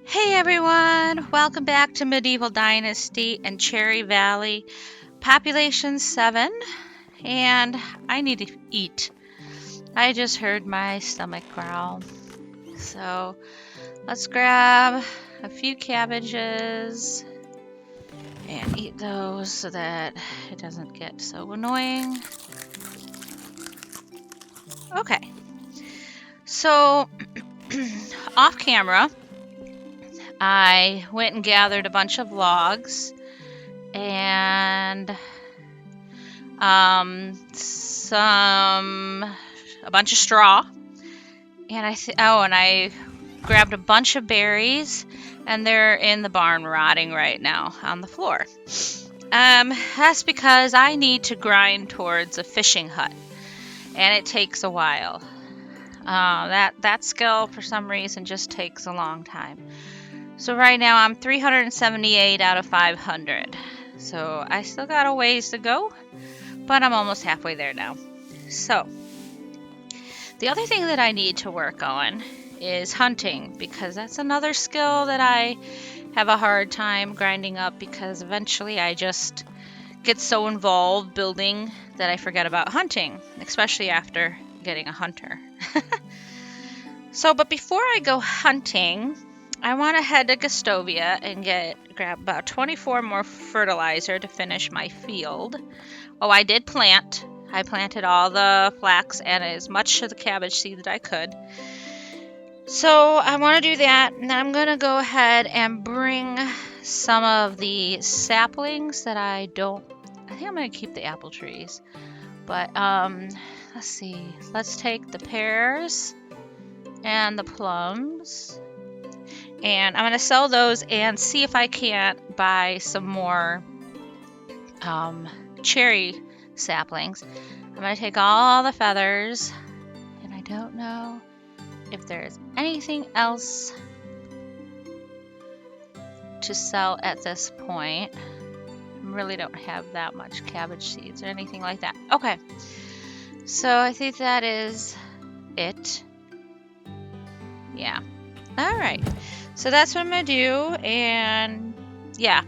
Hey everyone, welcome back to Medieval Dynasty and Cherry Valley. Population 7, and I need to eat. I just heard my stomach growl. So let's grab a few cabbages and eat those so that it doesn't get so annoying. Okay, so off camera, I went and gathered a bunch of logs and a bunch of straw, and I grabbed a bunch of berries, and they're in the barn rotting right now on the floor. That's because I need to grind towards a fishing hut, and it takes a while. That skill for some reason just takes a long time. So right now I'm 378 out of 500. So I still got a ways to go, but I'm almost halfway there now. So the other thing that I need to work on is hunting, because that's another skill that I have a hard time grinding up, because eventually I just get so involved building that I forget about hunting, especially after getting a hunter. But before I go hunting, I want to head to Gustovia and grab about 24 more fertilizer to finish my field. Oh, I did plant. I planted all the flax and as much of the cabbage seed that I could. So I want to do that, and then I'm going to go ahead and bring some of the saplings that I think I'm going to keep the apple trees. But let's see. Let's take the pears and the plums, and I'm going to sell those and see if I can't buy some more cherry saplings. I'm going to take all the feathers, and I don't know if there's anything else to sell at this point. I really don't have that much cabbage seeds or anything like that. Okay, so I think that is it. Yeah. All right. So that's what I'm going to do, and yeah.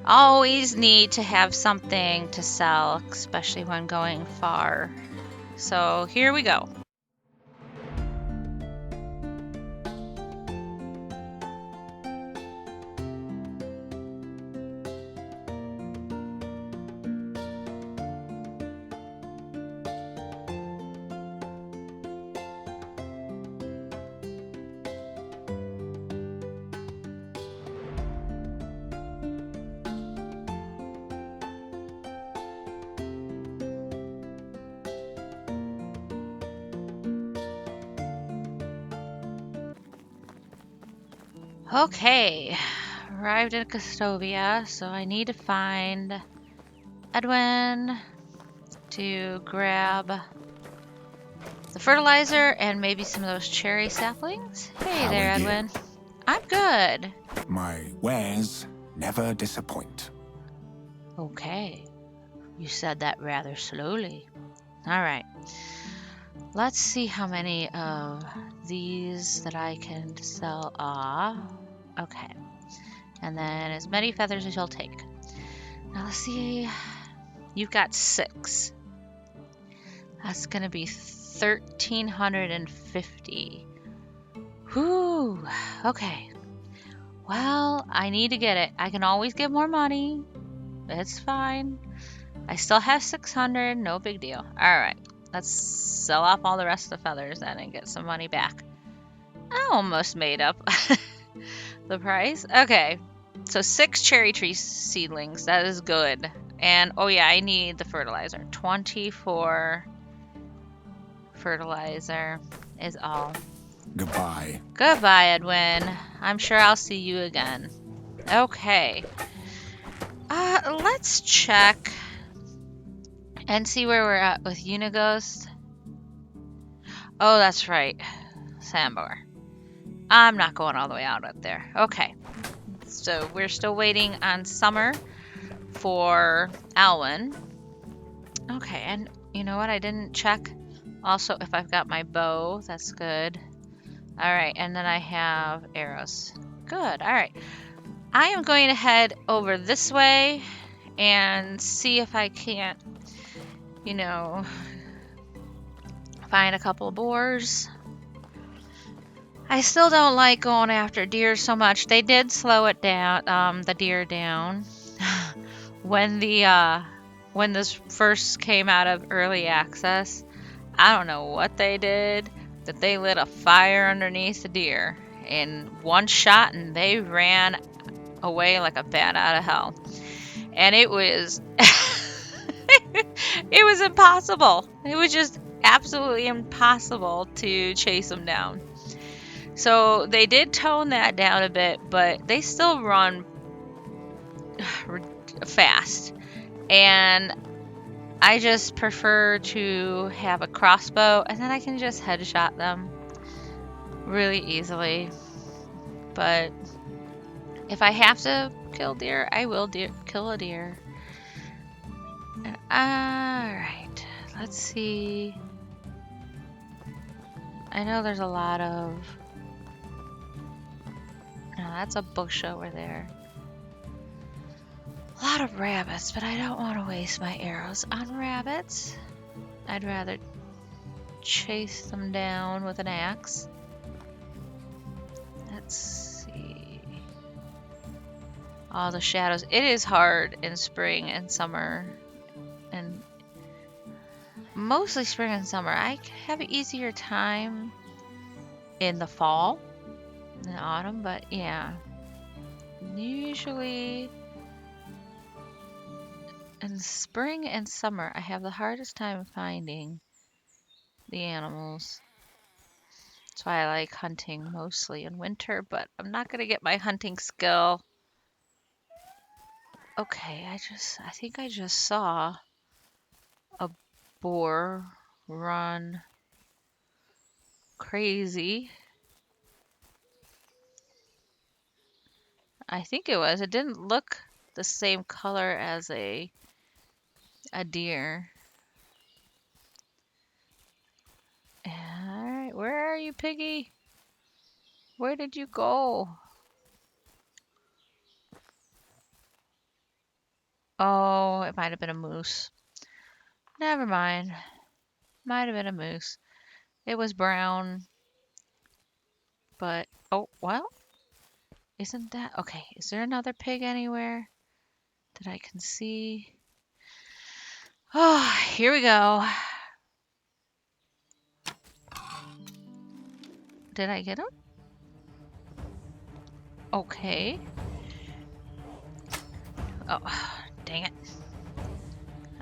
Always need to have something to sell, especially when going far. So here we go. Okay, arrived at Gustovia, so I need to find Edwin to grab the fertilizer and maybe some of those cherry saplings. Hey How there, are you? Edwin. I'm good. My wares never disappoint. Okay, you said that rather slowly. All right, let's see how many of these that I can sell off. Okay, and then as many feathers as you'll take. Now let's see, you've got 6. That's gonna be 1,350. Whew, okay. Well, I need to get it. I can always get more money. It's fine. I still have 600, no big deal. All right, let's sell off all the rest of the feathers then and get some money back. I almost made up the price. Okay, so 6 cherry tree seedlings. That is good. And oh yeah, I need the fertilizer. 24 fertilizer is all. Goodbye. Goodbye, Edwin. I'm sure I'll see you again. Okay. Let's check and see where we're at with Unighost. Oh, that's right. Sambor. I'm not going all the way out up there. Okay. So we're still waiting on Summer for Alwyn. Okay, and you know what? I didn't check also if I've got my bow. That's good. All right, and then I have arrows. Good. All right. I am going to head over this way and see if I can't, you know, find a couple of boars. I still don't like going after deer so much. They did slow it down, the deer down, when this first came out of early access. I don't know what they did, that they lit a fire underneath the deer in one shot, and they ran away like a bat out of hell. And it was it was impossible. It was just absolutely impossible to chase them down. So they did tone that down a bit, but they still run fast. And I just prefer to have a crossbow, and then I can just headshot them really easily. But if I have to kill deer, I will kill a deer. Alright, let's see. I know there's a lot of... No, that's a bush over there. A lot of rabbits, but I don't want to waste my arrows on rabbits. I'd rather chase them down with an axe. Let's see. All the shadows. It is hard in spring and summer, and mostly spring and summer. I have an easier time in the fall and autumn, but yeah. Usually in spring and summer, I have the hardest time finding the animals. That's why I like hunting mostly in winter, but I'm not going to get my hunting skill. Okay, I think I just saw a boar run crazy. I think it was. It didn't look the same color as a deer. Alright, where are you, piggy? Where did you go? Oh, it might have been a moose. Never mind. Might have been a moose. It was brown. But, oh, well. Isn't that... Okay, is there another pig anywhere that I can see? Oh, here we go. Did I get him? Okay. Oh, dang it.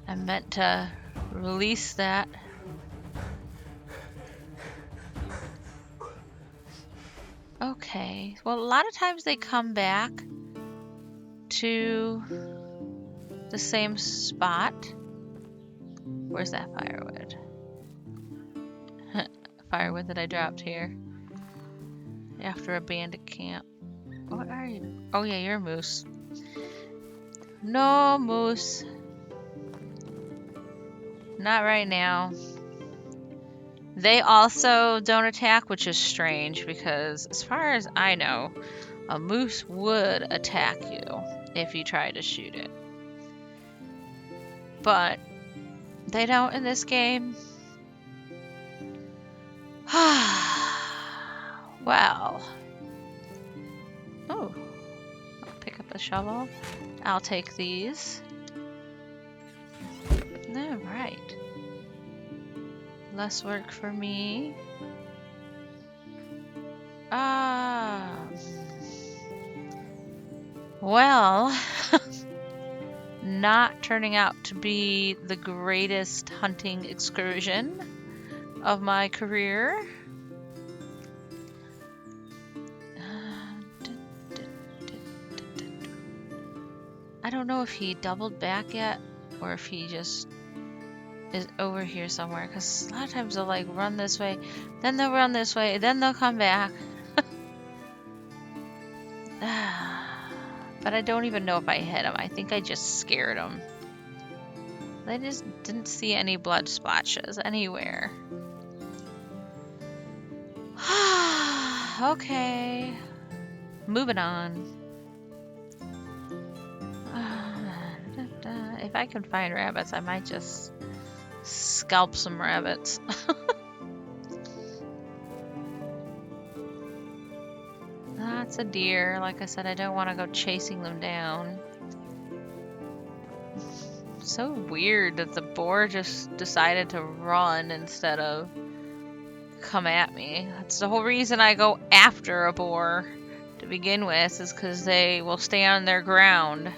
I meant to release that. Okay. Well, a lot of times they come back to the same spot. Where's that firewood? Firewood that I dropped here after a bandit camp. What are you? Oh yeah, you're a moose. No, moose. Not right now. They also don't attack, which is strange because as far as I know, a moose would attack you if you tried to shoot it. But they don't in this game. Well. Oh. I'll pick up a shovel. I'll take these. Alright. Less work for me. Well, not turning out to be the greatest hunting excursion of my career. I don't know if he doubled back yet or if he just is over here somewhere, because a lot of times they'll like run this way, then they'll run this way, then they'll come back. But I don't even know if I hit him. I think I just scared him. I just didn't see any blood splashes anywhere. Okay. Moving on. If I can find rabbits, I might just scalp some rabbits. That's a deer. Like I said, I don't want to go chasing them down. So weird that the boar just decided to run instead of come at me. That's the whole reason I go after a boar to begin with, is because they will stay on their ground.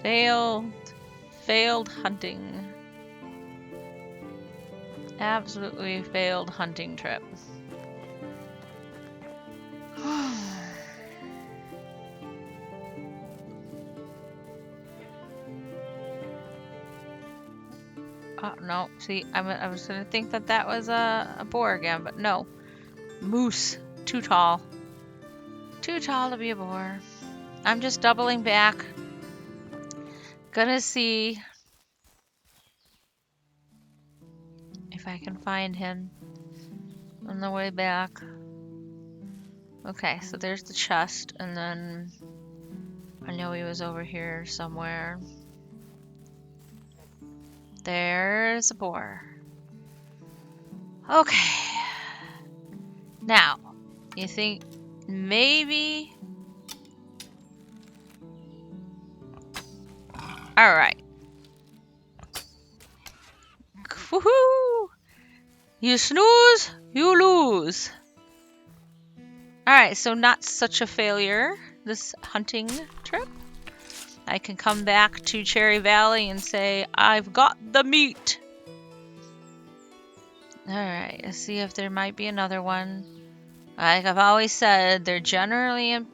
Failed hunting. Absolutely failed hunting trip. Oh, no. See, I was going to think that that was a boar again, but no. Moose. Too tall. Too tall to be a boar. I'm just doubling back. Gonna see if I can find him on the way back. Okay, so there's the chest, and then I know he was over here somewhere. There's a boar. Okay. Now, you think maybe... Alright. Woohoo! You snooze, you lose. Alright, so not such a failure, this hunting trip. I can come back to Cherry Valley and say, I've got the meat. Alright, let's see if there might be another one. Like I've always said, they're generally in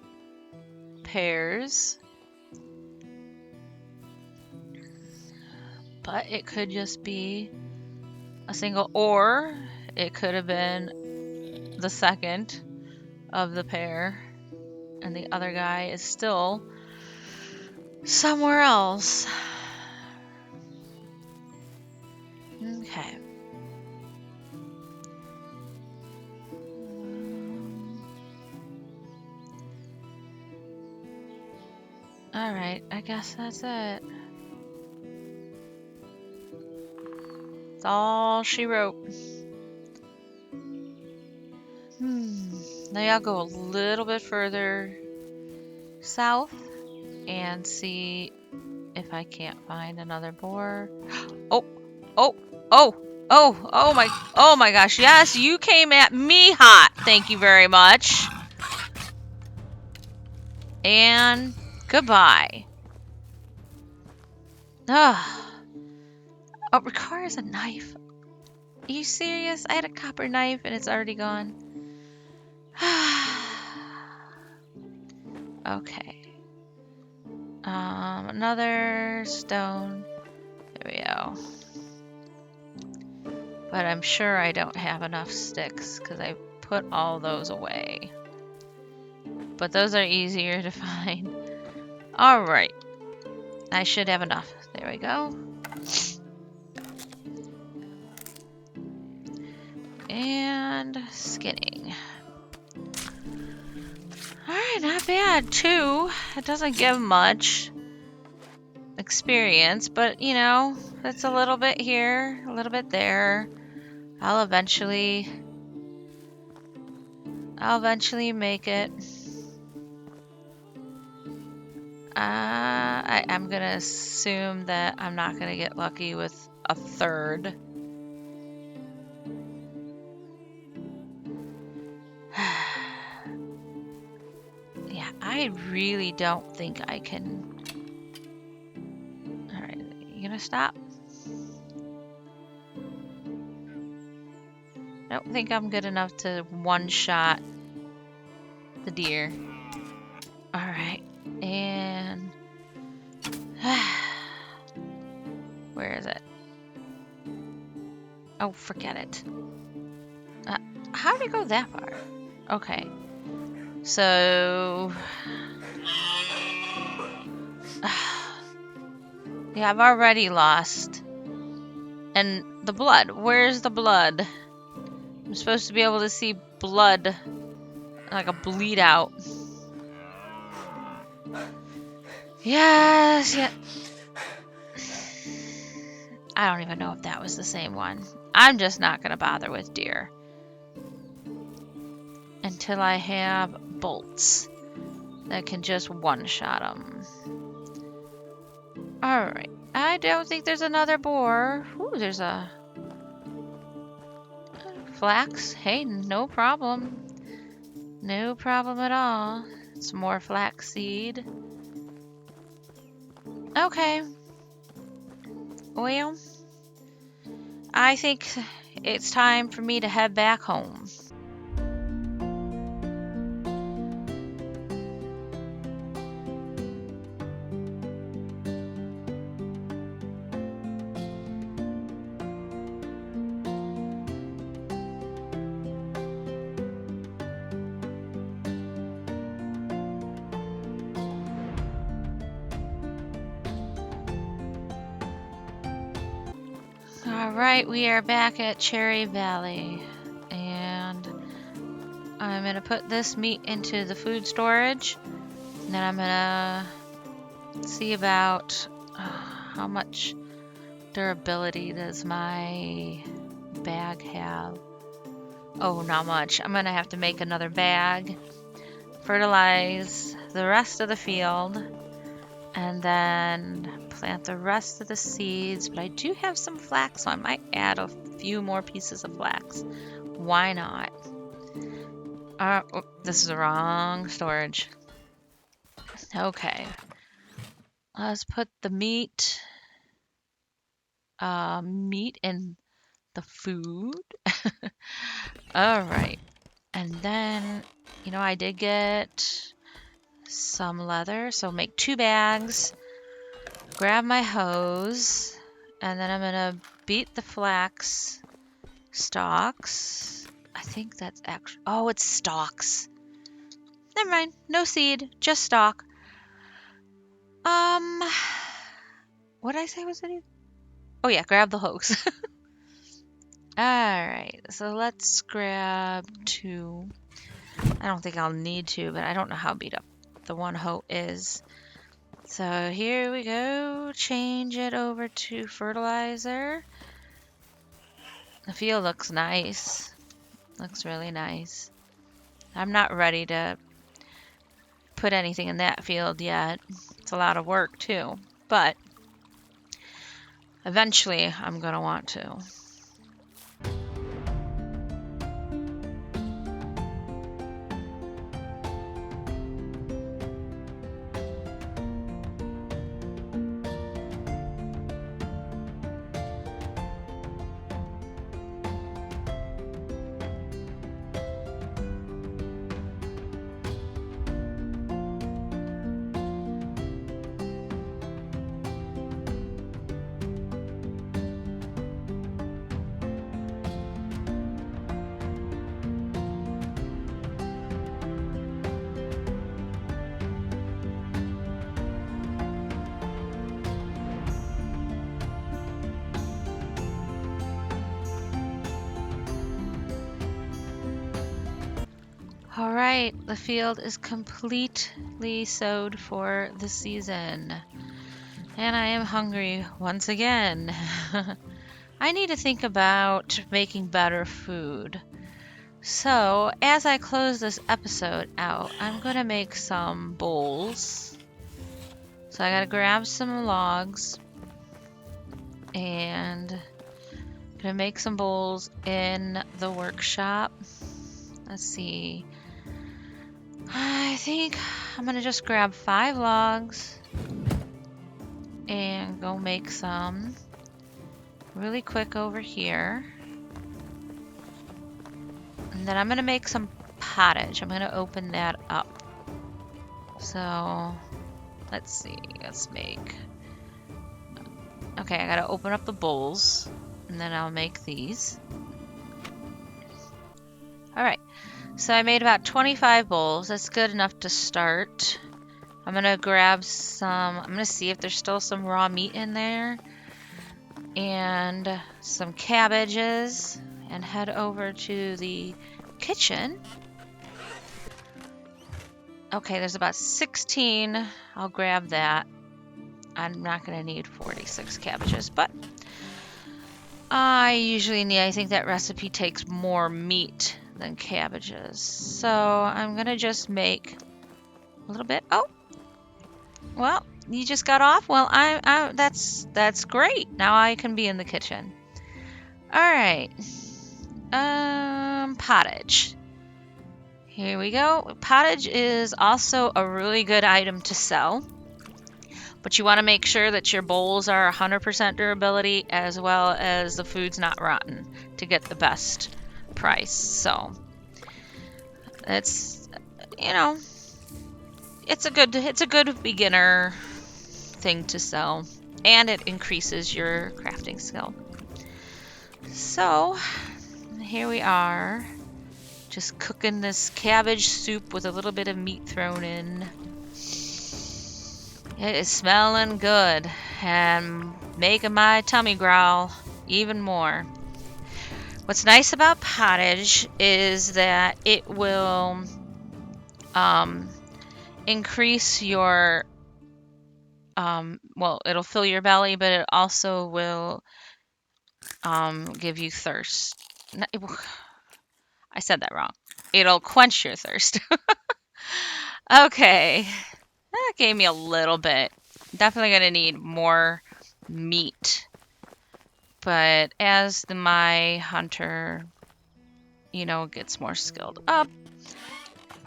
pairs. But it could just be a single, or it could have been the second of the pair. And the other guy is still somewhere else. Okay. Alright, I guess that's it. That's all she wrote. Maybe I'll go a little bit further south and see if I can't find another boar. Oh my gosh. Yes, you came at me hot. Thank you very much. And goodbye. Ugh. Oh, it requires a knife. Are you serious? I had a copper knife and it's already gone. Okay. Another stone. There we go. But I'm sure I don't have enough sticks because I put all those away. But those are easier to find. Alright. I should have enough. There we go. And skinning. Alright, not bad. 2. It doesn't give much experience, but you know, it's a little bit here, a little bit there. I'll eventually make it. I'm gonna assume that I'm not gonna get lucky with a third. Yeah, I really don't think I can. Alright, you gonna stop? I don't think I'm good enough to one-shot the deer. Alright, and... where is it? Oh, forget it. How did it go that far? Okay. So... yeah, I've already lost. And the blood. Where's the blood? I'm supposed to be able to see blood, like a bleed out. Yes, yeah. I don't even know if that was the same one. I'm just not going to bother with deer until I have bolts that can just one-shot them. Alright. I don't think there's another boar. Ooh, there's a flax. Hey, no problem. No problem at all. Some more flax seed. Okay. Well, I think it's time for me to head back home. Alright, we are back at Cherry Valley. And I'm going to put this meat into the food storage. And then I'm going to see about how much durability does my bag have. Oh, not much. I'm going to have to make another bag, fertilize the rest of the field, and then plant the rest of the seeds. But I do have some flax, so I might add a few more pieces of flax. Why not? Oh, this is the wrong storage. Okay. Let's put the meat in the food. All right. And then, you know, I did get some leather, so make 2 bags. Grab my hose, and then I'm gonna beat the flax stalks. I think that's actually, oh, it's stalks. Never mind, no seed, just stalk. What did I say was it? Oh yeah, grab the hose. Alright, so let's grab 2. I don't think I'll need to, but I don't know how beat up the one hoe is. So here we go. Change it over to fertilizer. The field looks nice. Looks really nice. I'm not ready to put anything in that field yet. It's a lot of work too, but eventually I'm gonna want to. Alright, the field is completely sowed for the season. And I am hungry once again. I need to think about making better food. So, as I close this episode out, I'm going to make some bowls. So I got to grab some logs. And I'm going to make some bowls in the workshop. Let's see. I think I'm gonna just grab 5 logs and go make some really quick over here. And then I'm gonna make some pottage. I'm gonna open that up. So let's see, let's make. Okay, I gotta open up the bowls and then I'll make these. Alright. So I made about 25 bowls. That's good enough to start. I'm gonna grab some, I'm gonna see if there's still some raw meat in there. and some cabbages and head over to the kitchen. Okay, there's about 16. I'll grab that. I'm not going to need 46 cabbages, but I usually need, I think that recipe takes more meat than cabbages. So I'm going to just make a little bit. Oh, well, you just got off? Well, that's great. Now I can be in the kitchen. All right. Pottage. Here we go. Pottage is also a really good item to sell, but you want to make sure that your bowls are 100% durability as well as the food's not rotten to get the best price. So it's, you know, it's a good beginner thing to sell, and it increases your crafting skill. So here we are, just cooking this cabbage soup with a little bit of meat thrown in. It is smelling good and making my tummy growl even more. What's nice about pottage is that it will increase your, well, it'll fill your belly, but it also will give you thirst. I said that wrong. It'll quench your thirst. Okay, that gave me a little bit. Definitely gonna need more meat. But as my hunter, gets more skilled up,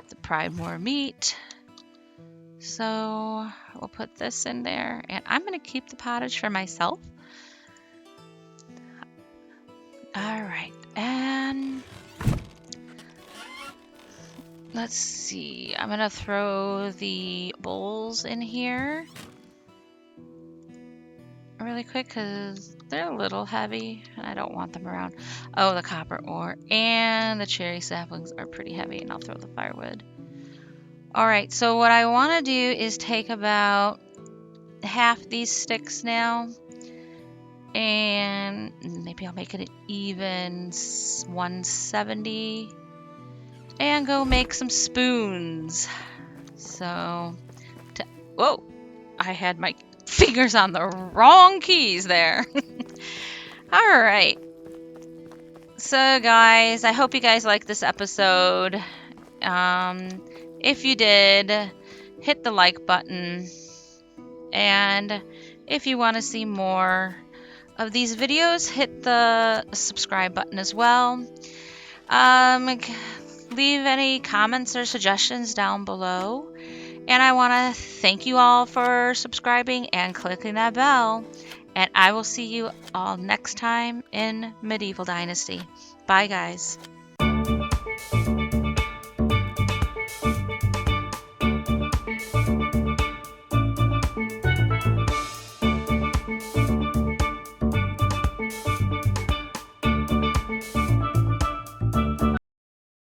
to provide more meat. So we'll put this in there, and I'm gonna keep the pottage for myself. All right, and let's see. I'm gonna throw the bowls in here really quick because they're a little heavy and I don't want them around. Oh, the copper ore and the cherry saplings are pretty heavy, and I'll throw the firewood. All right, so what I want to do is take about half these sticks now, and maybe I'll make it an even 170, and go make some spoons. So, whoa, I had my fingers on the wrong keys there. All right. So guys, I hope you guys liked this episode. If you did, hit the like button. And if you want to see more of these videos, hit the subscribe button as well. Leave any comments or suggestions down below. And I want to thank you all for subscribing and clicking that bell. And I will see you all next time in Medieval Dynasty. Bye, guys.